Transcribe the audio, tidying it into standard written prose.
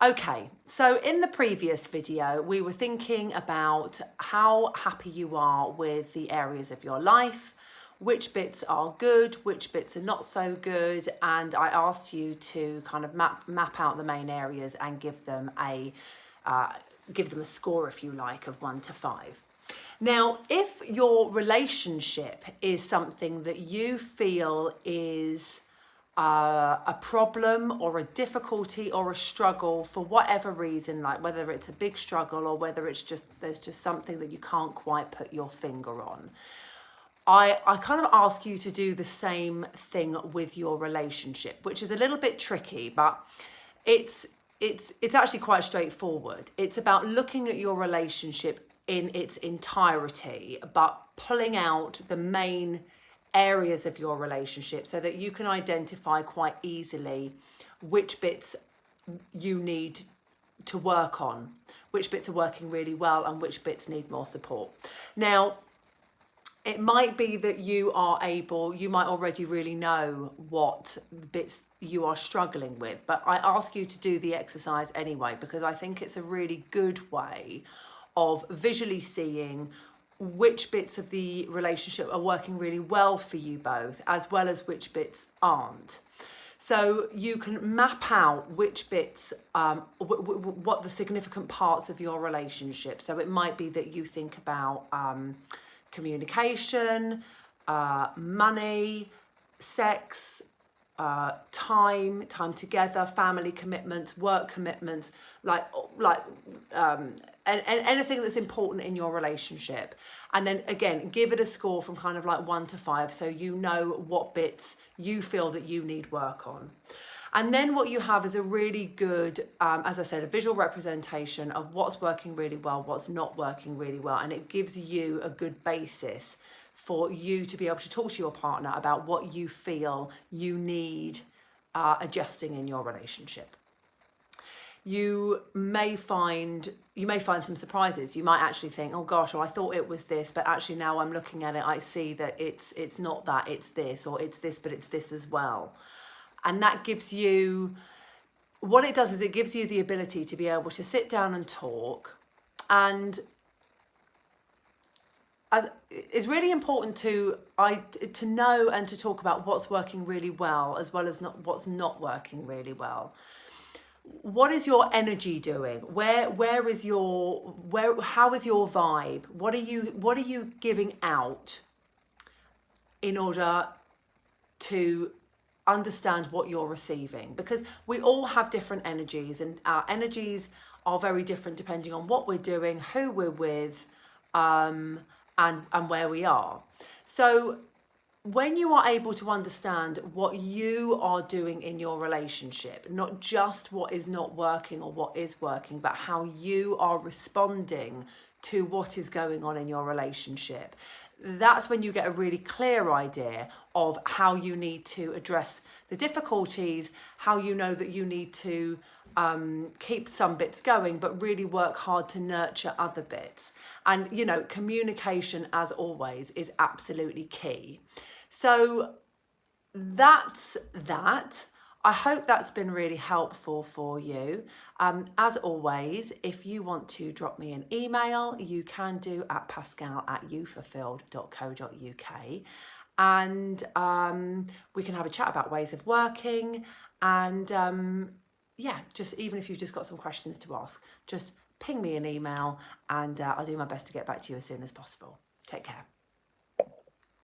Okay, so in the previous video, we were thinking about how happy you are with the areas of your life, which bits are good, which bits are not so good, and I asked you to kind of map out the main areas and give them a score, if you like, of 1 to 5. Now, if your relationship is something that you feel is a problem or a difficulty or a struggle for whatever reason, like whether it's a big struggle or whether it's just there's just something that you can't quite put your finger on, I kind of ask you to do the same thing with your relationship, which is a little bit tricky, but it's actually quite straightforward. It's about looking at your relationship in its entirety, but pulling out the main areas of your relationship so that you can identify quite easily which bits you need to work on, which bits are working really well and which bits need more support. Now, it might be that you might already really know what bits you are struggling with, but I ask you to do the exercise anyway, because I think it's a really good way of visually seeing which bits of the relationship are working really well for you both, as well as which bits aren't. So you can map out which bits, what the significant parts of your relationship. So it might be that you think about communication, money, sex, time together, family commitments, work commitments, and anything that's important in your relationship. And then again, give it a score from kind of like 1 to 5, so you know what bits you feel that you need work on. And then what you have is a really good, as I said, a visual representation of what's working really well, what's not working really well. And it gives you a good basis for you to be able to talk to your partner about what you feel you need adjusting in your relationship. You may find some surprises. You might actually think, oh gosh, well, I thought it was this, but actually now I'm looking at it, I see that it's not that, it's this, or it's this, but it's this as well. And that gives you, what it does is it gives you the ability to be able to sit down and talk. And it's really important to know and to talk about what's working really well, as well as what's not working really well. What is your energy doing? How is your vibe? What are you giving out in order to understand what you're receiving? Because we all have different energies, and our energies are very different depending on what we're doing, who we're with, and where we are. So when you are able to understand what you are doing in your relationship, not just what is not working or what is working, but how you are responding to what is going on in your relationship, that's when you get a really clear idea of how you need to address the difficulties, how you know that you need to keep some bits going, but really work hard to nurture other bits. And, communication, as always, is absolutely key. So that's that. I hope that's been really helpful for you. As always, if you want to drop me an email, you can do at pascal@youfulfilled.co.uk. And we can have a chat about ways of working. And just even if you've just got some questions to ask, just ping me an email and I'll do my best to get back to you as soon as possible. Take care.